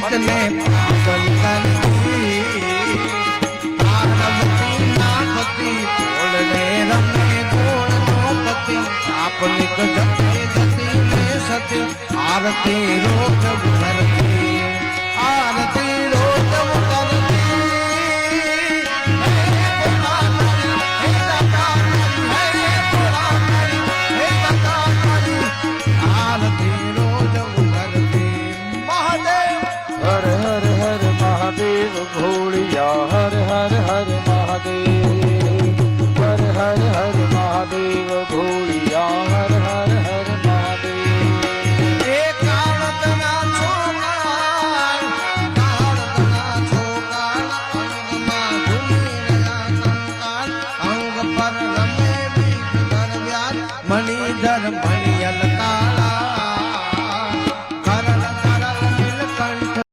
પતિતને પાગલ કરતી પાર્વતી નાખતી ગોળને રમે ગોળનો પતિ આપનિક જતે જતી ને સતી આરતી રોજ ઉતરતી આરતી રોજ ઉતરતી ભોળિયા હર હર હર મહાદેવ હર હર હર મહાદેવ ભોળિયા હર